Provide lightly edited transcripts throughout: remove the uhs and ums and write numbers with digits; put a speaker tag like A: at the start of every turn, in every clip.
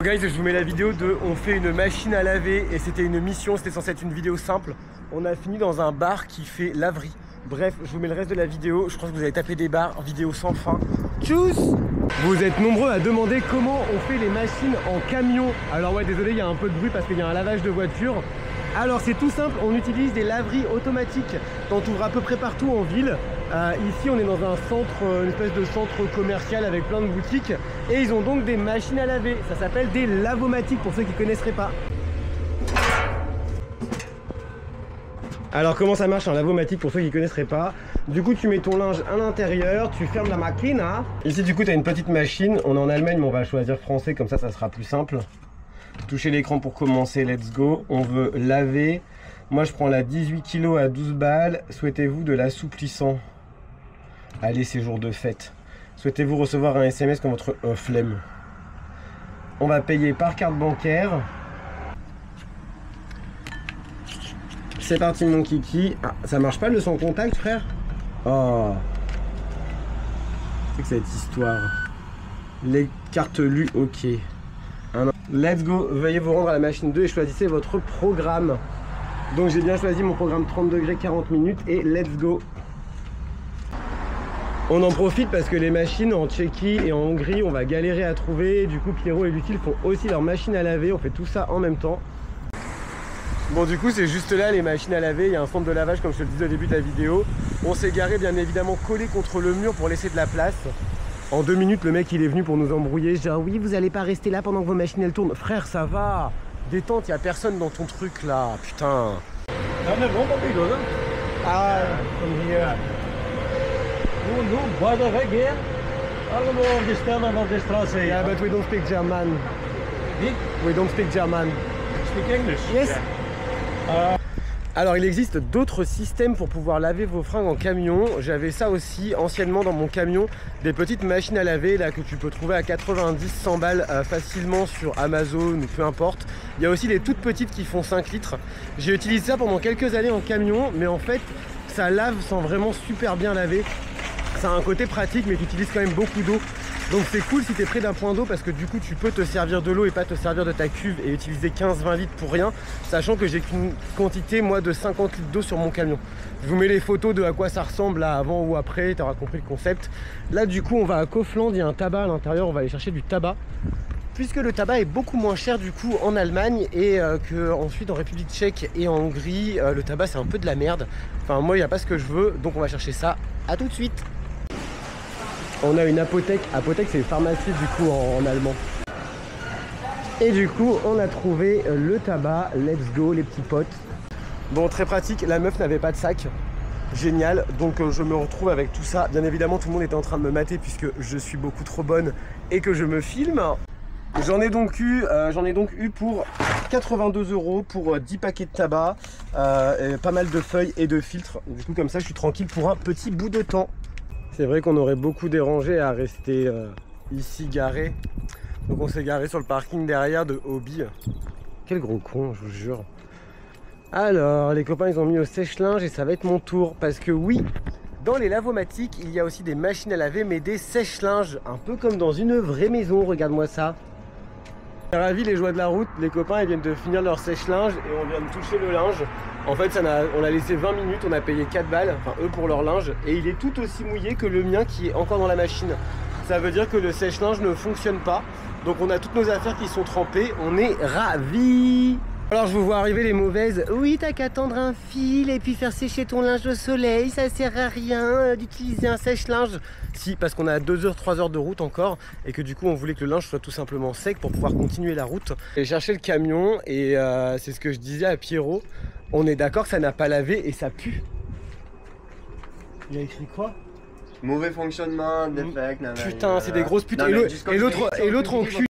A: Guys, je vous mets la vidéo de on fait une machine à laver et c'était une mission, c'était censé être une vidéo simple. On a fini dans un bar qui fait laverie. Bref, je vous mets le reste de la vidéo. Je pense que vous avez tapé des barres, vidéo sans fin. Tchuss! Vous êtes nombreux à demander comment on fait les machines en camion. Alors ouais, désolé, il y a un peu de bruit parce qu'il y a un lavage de voiture. Alors c'est tout simple, on utilise des laveries automatiques. T'en trouves à peu près partout en ville. Ici on est dans un centre, une espèce de centre commercial avec plein de boutiques. Et ils ont donc des machines à laver. Ça s'appelle des lavomatiques pour ceux qui ne connaisseraient pas. Alors comment ça marche un lavomatique pour ceux qui ne connaisseraient pas? Du coup tu mets ton linge à l'intérieur, tu fermes la machine. Ici du coup tu as une petite machine. On est en Allemagne mais on va choisir français, comme ça sera plus simple. Touchez l'écran pour commencer, let's go. On veut laver. Moi je prends la 18 kg à 12 balles. Souhaitez-vous de l'assouplissant? Allez, c'est jour de fête. Souhaitez-vous recevoir un SMS comme votre flemme? On va payer par carte bancaire. C'est parti mon kiki. Ah, ça marche pas le sans contact, frère? Oh, c'est que cette histoire. Les cartes lues, ok. Let's go, veuillez vous rendre à la machine 2 et choisissez votre programme. Donc j'ai bien choisi mon programme 30 degrés 40 minutes et let's go. On en profite parce que les machines en Tchéquie et en Hongrie on va galérer à trouver. Du coup Pierrot et Lucille font aussi leur machine à laver. On fait tout ça en même temps. Bon du coup c'est juste là les machines à laver. Il y a un centre de lavage comme je te le disais au début de la vidéo. On s'est garé bien évidemment collé contre le mur pour laisser de la place. En 2 minutes, le mec il est venu pour nous embrouiller. Je dis ah oui, vous allez pas rester là pendant que vos machines elles tournent. Frère, ça va. Détente, il y a personne dans ton truc là. Putain. Ah, comme hier. Yeah, but we don't speak German. We don't speak German.
B: Speak English?
A: Yes. Alors il existe d'autres systèmes pour pouvoir laver vos fringues en camion. J'avais ça aussi anciennement dans mon camion, des petites machines à laver là que tu peux trouver à 90-100 balles facilement sur Amazon ou peu importe. Il y a aussi des toutes petites qui font 5 litres. J'ai utilisé ça pendant quelques années en camion, mais en fait ça lave sans vraiment super bien laver. Ça a un côté pratique mais tu utilises quand même beaucoup d'eau. Donc c'est cool si tu es près d'un point d'eau parce que du coup tu peux te servir de l'eau et pas te servir de ta cuve et utiliser 15-20 litres pour rien, sachant que j'ai qu'une quantité moi de 50 litres d'eau sur mon camion. Je vous mets les photos de à quoi ça ressemble là avant ou après, tu auras compris le concept. Là du coup on va à Kaufland, il y a un tabac à l'intérieur, on va aller chercher du tabac. Puisque le tabac est beaucoup moins cher du coup en Allemagne et qu'ensuite en République tchèque et en Hongrie, le tabac c'est un peu de la merde. Enfin moi il n'y a pas ce que je veux, donc on va chercher ça. À tout de suite. On a une apothèque. Apothèque c'est pharmacie du coup en allemand. Et du coup on a trouvé le tabac. Let's go les petits potes. Bon, très pratique, la meuf n'avait pas de sac. Génial, donc je me retrouve avec tout ça. Bien évidemment tout le monde était en train de me mater puisque je suis beaucoup trop bonne et que je me filme. J'en ai donc eu pour 82 € pour 10 paquets de tabac, et pas mal de feuilles et de filtres. Du coup comme ça je suis tranquille pour un petit bout de temps. C'est vrai qu'on aurait beaucoup dérangé à rester ici garé. Donc on s'est garé sur le parking derrière de Hobby. Quel gros con, je vous jure. Alors, les copains, ils ont mis au sèche-linge et ça va être mon tour. Parce que oui, dans les lavomatiques, il y a aussi des machines à laver, mais des sèche-linges. Un peu comme dans une vraie maison, regarde-moi ça. Ravi les joies de la route, les copains ils viennent de finir leur sèche-linge et on vient de toucher le linge. En fait on a laissé 20 minutes, on a payé 4 balles, enfin eux pour leur linge, et il est tout aussi mouillé que le mien qui est encore dans la machine. Ça veut dire que le sèche-linge ne fonctionne pas, donc on a toutes nos affaires qui sont trempées, on est ravis. Alors je vous vois arriver les mauvaises. Oui, t'as qu'à tendre un fil et puis faire sécher ton linge au soleil, ça sert à rien d'utiliser un sèche-linge. Si, parce qu'on a 2 heures, 3 heures de route encore et que du coup on voulait que le linge soit tout simplement sec pour pouvoir continuer la route. J'ai cherché le camion et c'est ce que je disais à Pierrot. On est d'accord que ça n'a pas lavé et ça pue. Il a écrit quoi?
C: Mauvais fonctionnement, défect,
A: putain, c'est des grosses putes. Et l'autre en cul.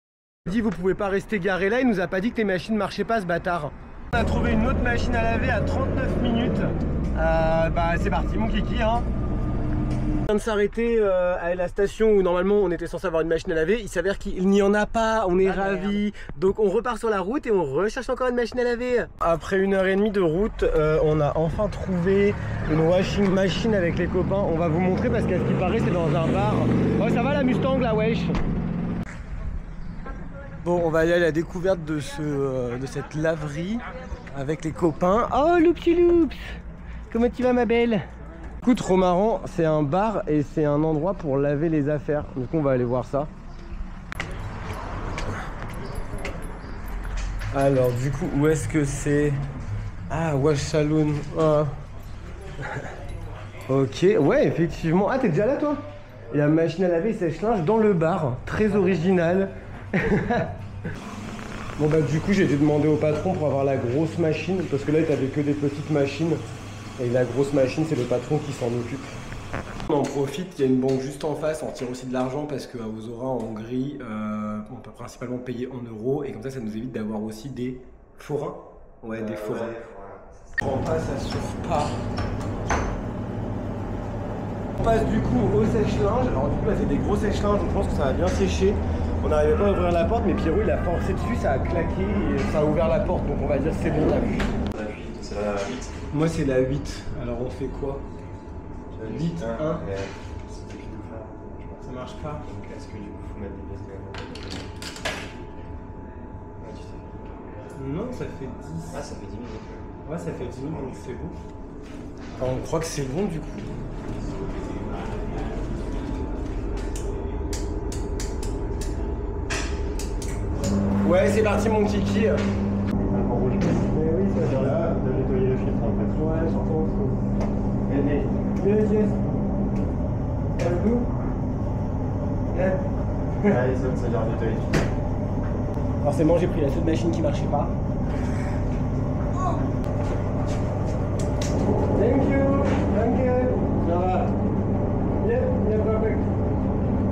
A: Il dit vous pouvez pas rester garé là, il nous a pas dit que les machines marchaient pas ce bâtard. On a trouvé une autre machine à laver à 39 minutes. Bah c'est parti mon kiki hein. On vient de s'arrêter à la station où normalement on était censé avoir une machine à laver. Il s'avère qu'il n'y en a pas, on est ravis. Donc on repart sur la route et on recherche encore une machine à laver. Après 1h30 de route, on a enfin trouvé une washing machine avec les copains. On va vous montrer parce qu'à ce qui paraît c'est dans un bar. Oh ça va la Mustang là wesh. Bon, on va aller à la découverte de cette laverie avec les copains. Oh, Loupsi Loups! Comment tu vas, ma belle? Écoute, trop marrant, c'est un bar et c'est un endroit pour laver les affaires. Du coup, on va aller voir ça. Alors, du coup, où est-ce que c'est? Ah, Wash Saloon. Ah. Ok, ouais, effectivement. Ah, t'es déjà là, toi? Il y a machine à laver et sèche-linge dans le bar. Très original. Bon, bah, du coup, j'ai été demander au patron pour avoir la grosse machine. Parce que là, t'avais que des petites machines. Et la grosse machine, c'est le patron qui s'en occupe. On en profite, il y a une banque juste en face, on retire aussi de l'argent parce qu'à Ozora en Hongrie, on peut principalement payer en euros et comme ça nous évite d'avoir aussi des forains. Ouais, des forains. Ouais. On passe, ça chauffe pas. On passe du coup au sèche-linge. Alors du coup là c'est des gros sèche-linges, donc je pense que ça va bien sécher. On n'arrivait pas à ouvrir la porte, mais Pierrot il a forcé dessus, ça a claqué et ça a ouvert la porte, donc on va dire c'est bon, t'as vu.
C: C'est la 8.
A: Moi c'est la 8, alors on fait quoi? 8, 1. Ça marche pas.
C: Donc est-ce que du coup faut mettre des pièces de
A: Non, ça fait 10.
C: Ah, ça fait 10 minutes.
A: Ouais, ça fait 10 minutes, donc c'est bon. Enfin, on croit que c'est bon du coup. Ouais, c'est parti mon kiki.
C: En rouge. Mais oui, ça veut dire là, de nettoyer le filtre en fait.
A: Ouais, j'entends.
C: Mais.
A: Yes, yes. Allô?
C: Ouais, ça veut dire nettoyer le filtre.
A: Forcément, j'ai pris la seule machine qui marchait pas. Thank you. Thank you. Ça va.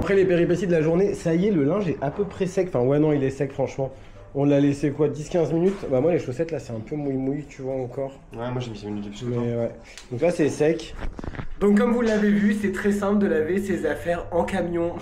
A: Après les péripéties de la journée, ça y est, le linge est à peu près sec. Enfin, ouais, non, il est sec, franchement. On l'a laissé quoi, 10-15 minutes? Bah, moi, les chaussettes là, c'est un peu mouille-mouille, tu vois, encore.
C: Ouais, moi j'ai mis 5 minutes plus que toi.
A: Mais ouais. Donc là, c'est sec. Donc, comme vous l'avez vu, c'est très simple de laver ses affaires en camion.